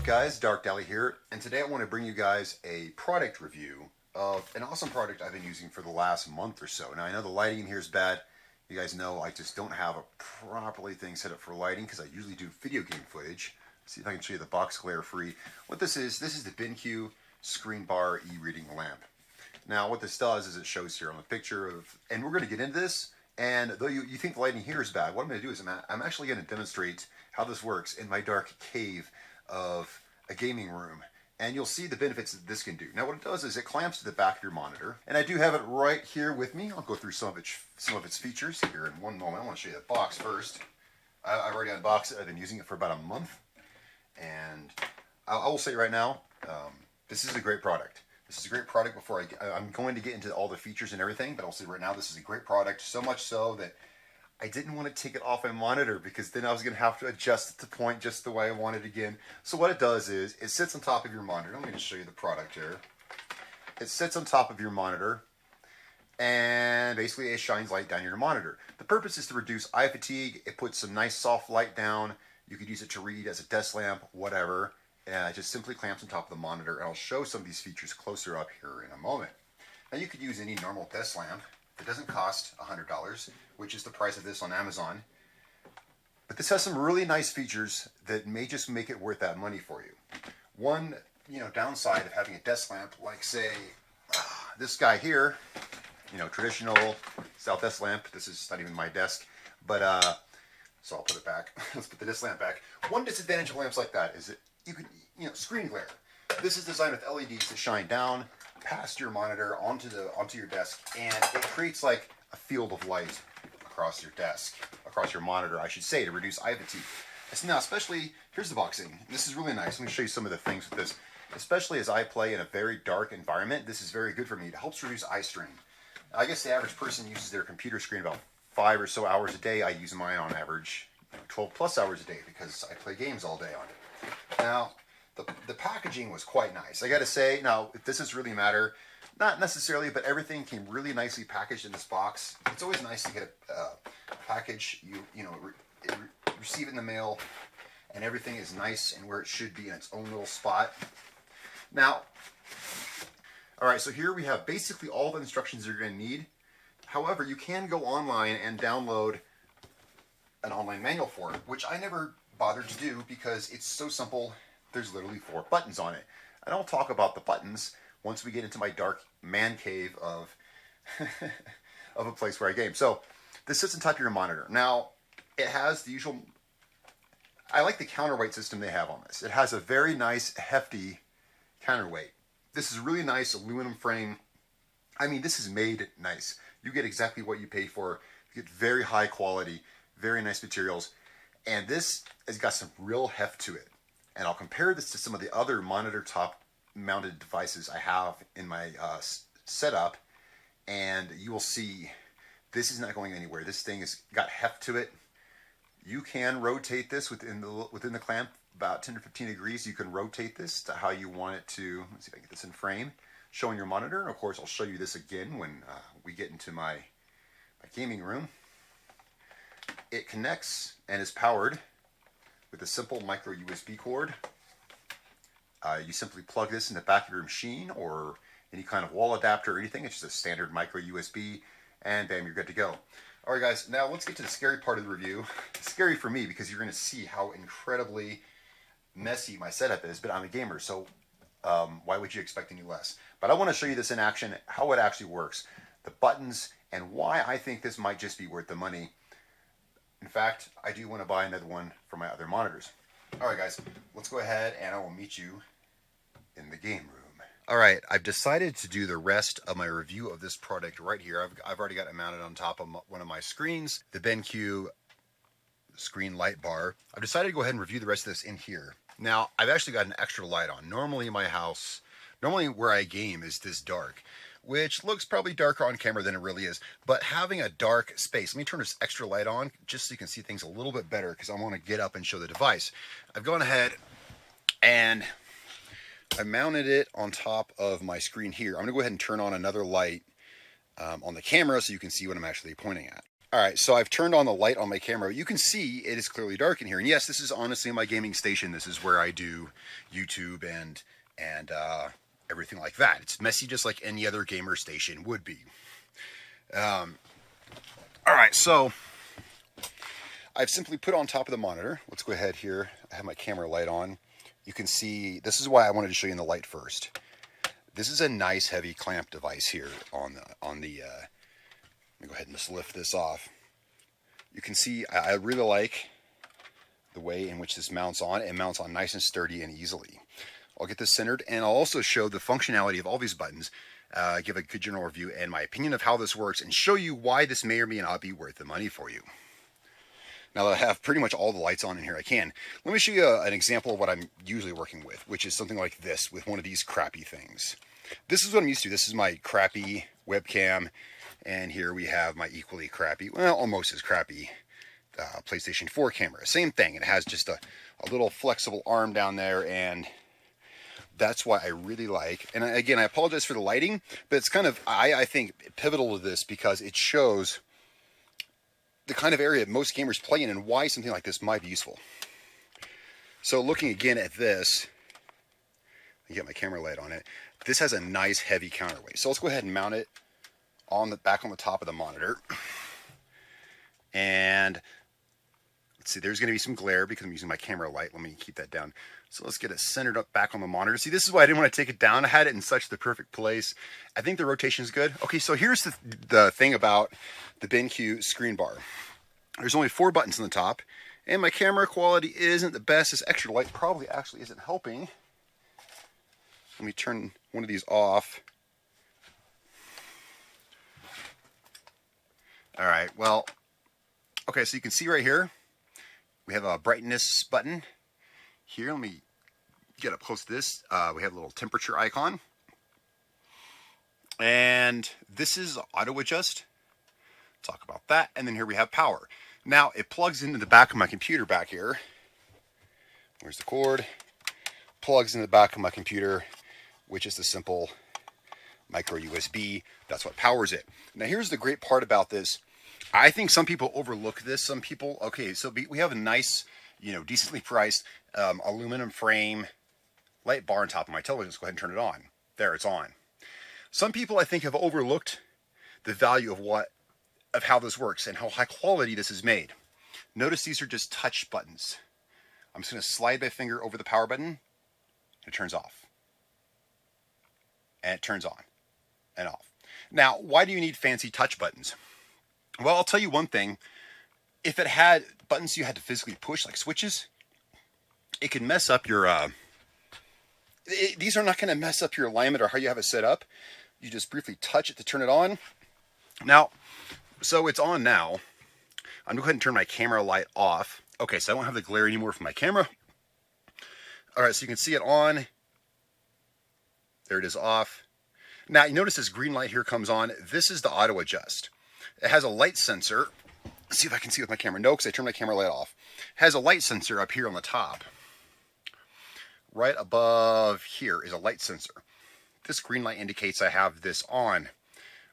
up guys, Darkdally here, and today I want to bring you guys a product review of an awesome product I've been using for the last month or so. Now I know the lighting in here is bad. You guys know I just don't have a properly thing set up for lighting because I usually do video game footage. Let's see if I can show you the box glare free. What this is the BenQ ScreenBar e-reading lamp. Now what this does is it shows here on the picture of, and we're going to get into this, and though you think the lighting here is bad, what I'm going to do is I'm actually going to demonstrate how this works in my dark cave of a gaming room, and you'll see the benefits that this can do. Now what it does is it clamps to the back of your monitor, and I do have it right here with me. I'll go through some of its features here in one moment. I want to show you the box first. I've already unboxed it. I've been using it for about a month, and I will say right now, this is a great product. This is a great product. Before I'm going to get into all the features and everything, but I'll say right now this is a great product, so much so that I didn't want to take it off my monitor because then I was going to have to adjust it to point just the way I want it again. So what it does is it sits on top of your monitor. Let me just show you the product here. It sits on top of your monitor, and basically it shines light down your monitor. The purpose is to reduce eye fatigue. It puts some nice soft light down. You could use it to read as a desk lamp, whatever. And it just simply clamps on top of the monitor. And I'll show some of these features closer up here in a moment. Now you could use any normal desk lamp. It doesn't cost $100, which is the price of this on Amazon. But this has some really nice features that may just make it worth that money for you. One, downside of having a desk lamp, like say this guy here, traditional style desk lamp. This is not even my desk, but so I'll put it back. Let's put the desk lamp back. One disadvantage of lamps like that is that you can, screen glare. This is designed with LEDs to shine down past your monitor onto your desk, and it creates like a field of light across your desk, across your monitor, I should say, to reduce eye fatigue. Now, especially, here's the boxing. This is really nice. Let me show you some of the things with this. Especially as I play in a very dark environment, this is very good for me. It helps reduce eye strain. I guess the average person uses their computer screen about 5 or so hours a day. I use mine on average 12 plus hours a day because I play games all day on it. Now, the packaging was quite nice. I gotta say, now, if this is really matter, not necessarily, but everything came really nicely packaged in this box. It's always nice to get a package, receive it in the mail, and everything is nice and where it should be in its own little spot. Now, all right, so here we have basically all the instructions you're gonna need. However, you can go online and download an online manual for it, which I never bothered to do because it's so simple. There's literally 4 buttons on it. And I'll talk about the buttons once we get into my dark man cave of of a place where I game. So this sits on top of your monitor. Now, it has the usual, I like the counterweight system they have on this. It has a very nice, hefty counterweight. This is really nice aluminum frame. I mean, this is made nice. You get exactly what you pay for. You get very high quality, very nice materials. And this has got some real heft to it. And I'll compare this to some of the other monitor top mounted devices I have in my setup, and you will see this is not going anywhere. This thing has got heft to it. You can rotate this within the clamp about 10 or 15 degrees. You can rotate this to how you want it to. Let's see if I can get this in frame, showing your monitor. And of course, I'll show you this again when we get into my gaming room. It connects and is powered with a simple micro USB cord. You simply plug this in the back of your machine or any kind of wall adapter or anything. It's just a standard micro USB, and bam, you're good to go. All right, guys, now let's get to the scary part of the review. It's scary for me because you're going to see how incredibly messy my setup is, but I'm a gamer, so why would you expect any less? But I want to show you this in action, how it actually works, the buttons, and why I think this might just be worth the money. In fact, I do want to buy another one for my other monitors. All right, guys, let's go ahead and I will meet you in the game room. All right, I've decided to do the rest of my review of this product right here. I've already got it mounted on top of one of my screens, the BenQ Screen Light Bar. I've decided to go ahead and review the rest of this in here. Now, I've actually got an extra light on. Normally where I game is this dark, which looks probably darker on camera than it really is. But having a dark space, let me turn this extra light on just so you can see things a little bit better because I want to get up and show the device. I've gone ahead and I mounted it on top of my screen here. I'm going to go ahead and turn on another light on the camera so you can see what I'm actually pointing at. All right, so I've turned on the light on my camera. You can see it is clearly dark in here. And yes, this is honestly my gaming station. This is where I do YouTube and everything like that. It's messy just like any other gamer station would be. All right, so I've simply put on top of the monitor. Let's go ahead here. I have my camera light on. You can see, this is why I wanted to show you in the light first. This is a nice heavy clamp device here on the let me go ahead and just lift this off. You can see I really like the way in which this mounts on. It mounts on nice and sturdy and easily. I'll get this centered, and I'll also show the functionality of all these buttons, give a good general review and my opinion of how this works, and show you why this may or may not be worth the money for you. Now that I have pretty much all the lights on in here I can, let me show you an example of what I'm usually working with, which is something like this with one of these crappy things. This is what I'm used to. This is my crappy webcam, and here we have my equally crappy, well, almost as crappy PlayStation 4 camera. Same thing. It has just a little flexible arm down there, and that's why I really like, and again, I apologize for the lighting, but it's kind of, I think, pivotal to this because it shows the kind of area most gamers play in and why something like this might be useful. So looking again at this, I get my camera light on it. This has a nice heavy counterweight. So let's go ahead and mount it on the back on the top of the monitor. And let's see, there's going to be some glare because I'm using my camera light. Let me keep that down. So let's get it centered up back on the monitor. See, this is why I didn't want to take it down. I had it in such the perfect place. I think the rotation is good. Okay, so here's the thing about the BenQ ScreenBar. There's only 4 buttons on the top, and my camera quality isn't the best. This extra light probably actually isn't helping. Let me turn one of these off. All right, well, okay, so you can see right here, we have a brightness button. Here, let me get up close to this. We have a little temperature icon. And this is auto adjust. Talk about that. And then here we have power. Now, it plugs into the back of my computer back here. Where's the cord? Plugs into the back of my computer, which is the simple micro USB. That's what powers it. Now, here's the great part about this. I think some people overlook this. Some people, okay, so we have a nice, decently priced aluminum frame light bar on top of my television. Let's go ahead and turn it on. There, it's on. Some people, I think, have overlooked the value of how this works and how high quality this is made. Notice these are just touch buttons. I'm just going to slide my finger over the power button, and it turns off. And it turns on and off. Now, why do you need fancy touch buttons? Well, I'll tell you one thing. If it had buttons you had to physically push, like switches, it could mess up your... these are not going to mess up your alignment or how you have it set up. You just briefly touch it to turn it on. Now, so it's on now. I'm going to go ahead and turn my camera light off. Okay, so I don't have the glare anymore from my camera. All right, so you can see it on. There it is off. Now, you notice this green light here comes on. This is the auto adjust. It has a light sensor. Let's see if I can see with my camera. No, because I turned my camera light off. It has a light sensor up here on the top. Right above here is a light sensor. This green light indicates I have this on,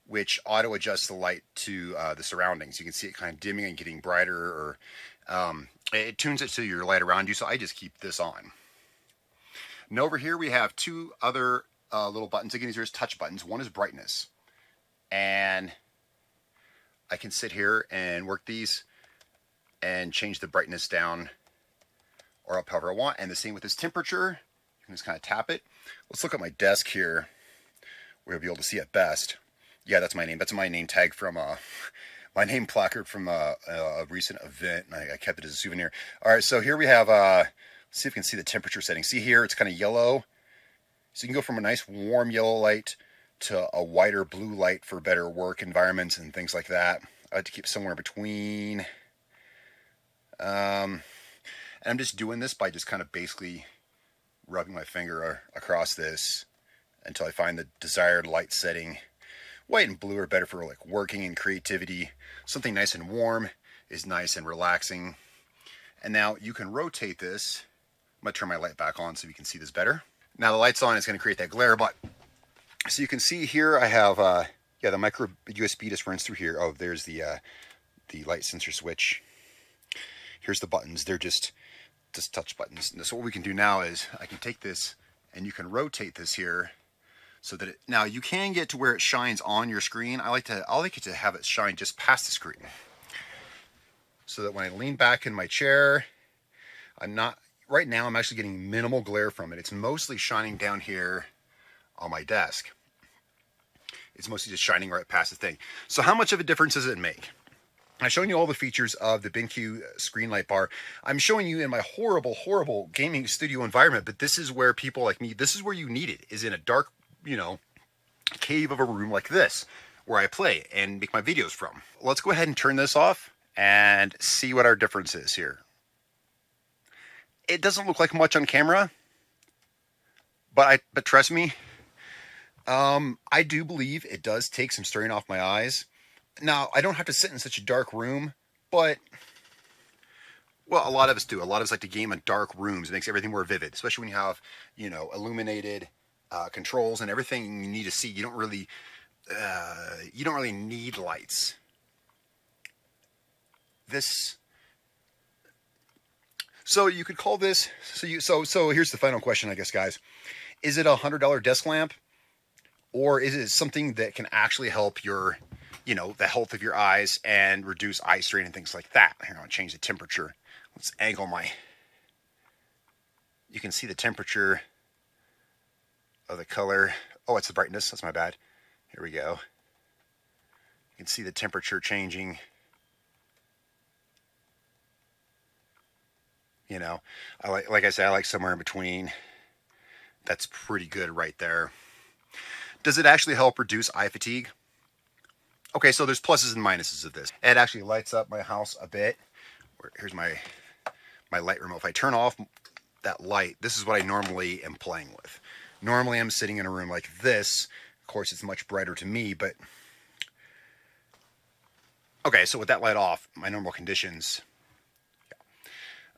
which auto adjusts the light to the surroundings. You can see it kind of dimming and getting brighter, or it tunes it to your light around you, so I just keep this on. Now over here we have 2 other little buttons. Again, these are just touch buttons. One is brightness, and I can sit here and work these and change the brightness down or up however I want. And the same with this temperature. You can just kind of tap it. Let's look at my desk here where you'll be able to see it best. Yeah, that's my name. That's my name tag from my name placard from a recent event. I kept it as a souvenir. All right, so here we have, let's see if we can see the temperature setting. See here, it's kind of yellow. So you can go from a nice warm yellow light to a whiter blue light for better work environments and things like that. I like to keep somewhere between. And I'm just doing this by just kind of basically rubbing my finger across this until I find the desired light setting. White and blue are better for like working and creativity. Something nice and warm is nice and relaxing. And now you can rotate this. I'm going to turn my light back on so you can see this better. Now the light's on, it's going to create that glare, but so you can see here I have the micro USB just runs through here. Oh, there's the the light sensor switch. Here's the buttons. They're just touch buttons. And so what we can do now is I can take this and you can rotate this here so that now you can get to where it shines on your screen. I like it to have it shine just past the screen, so that when I lean back in my chair, right now I'm actually getting minimal glare from it. It's mostly shining down here on my desk. It's mostly just shining right past the thing. So how much of a difference does it make? I'm showing you all the features of the BenQ ScreenBar. I'm showing you in my horrible, horrible gaming studio environment, but this is where people like me, this is where you need it, is in a dark, cave of a room like this, where I play and make my videos from. Let's go ahead and turn this off and see what our difference is here. It doesn't look like much on camera, but trust me, I do believe it does take some strain off my eyes. Now, I don't have to sit in such a dark room, but, well, a lot of us do. A lot of us like to game in dark rooms. It makes everything more vivid, especially when you have, illuminated controls and everything you need to see. You don't really need lights. So you could call this, so here's the final question, I guess, guys. Is it a $100 desk lamp, or is it something that can actually help your, the health of your eyes and reduce eye strain and things like that? Here, I'll change the temperature. Let's angle you can see the temperature of the color. Oh, it's the brightness. That's my bad. Here we go. You can see the temperature changing. Like I said, I like somewhere in between. That's pretty good right there. Does it actually help reduce eye fatigue? Okay, so there's pluses and minuses of this. It actually lights up my house a bit. Here's my light remote. If I turn off that light, this is what I normally am playing with. Normally I'm sitting in a room like this. Of course, it's much brighter to me, but... Okay, so with that light off, my normal conditions...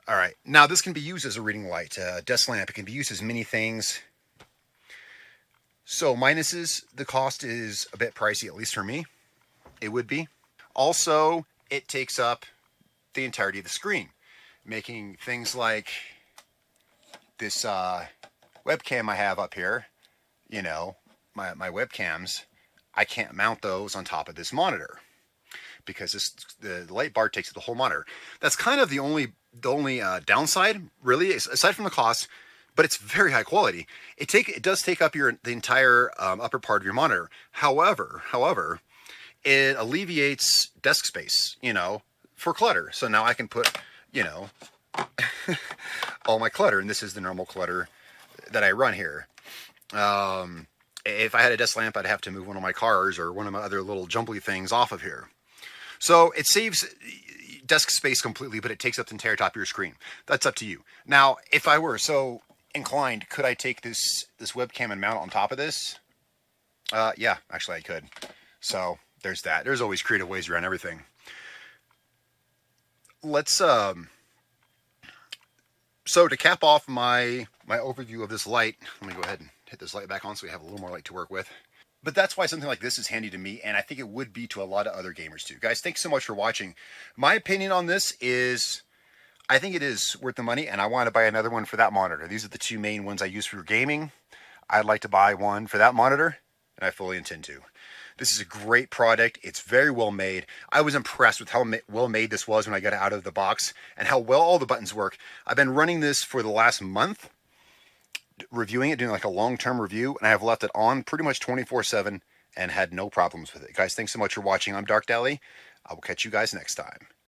All right, now this can be used as a reading light, desk lamp. It can be used as many things. So minuses, the cost is a bit pricey, at least for me. It would be. Also, it takes up the entirety of the screen, making things like this webcam I have up here, my webcams, I can't mount those on top of this monitor because the light bar takes the whole monitor. That's kind of the only downside, really, aside from the cost, but it's very high quality. It does take up the entire upper part of your monitor. However, it alleviates desk space, for clutter. So now I can put, all my clutter, and this is the normal clutter that I run here. If I had a desk lamp, I'd have to move one of my cars or one of my other little jumbly things off of here. So it saves desk space completely, but it takes up the entire top of your screen. That's up to you. Now, if I were so inclined, could I take this webcam and mount it on top of this? Yeah, actually I could. So there's that. There's always creative ways around everything. Let's so to cap off my overview of this light, let me go ahead and hit this light back on so we have a little more light to work with. But that's why something like this is handy to me, and I think it would be to a lot of other gamers too. Guys, thanks so much for watching. My opinion on this is, I think it is worth the money, and I want to buy another one for that monitor. These are the two main ones I use for gaming. I'd like to buy one for that monitor, and I fully intend to. This is a great product. It's very well made. I was impressed with how well made this was when I got it out of the box, and how well all the buttons work. I've been running this for the last month, reviewing it, doing like a long-term review, and I have left it on pretty much 24/7 and had no problems with it. Guys, thanks so much for watching. I'm Darkdally. I will catch you guys next time.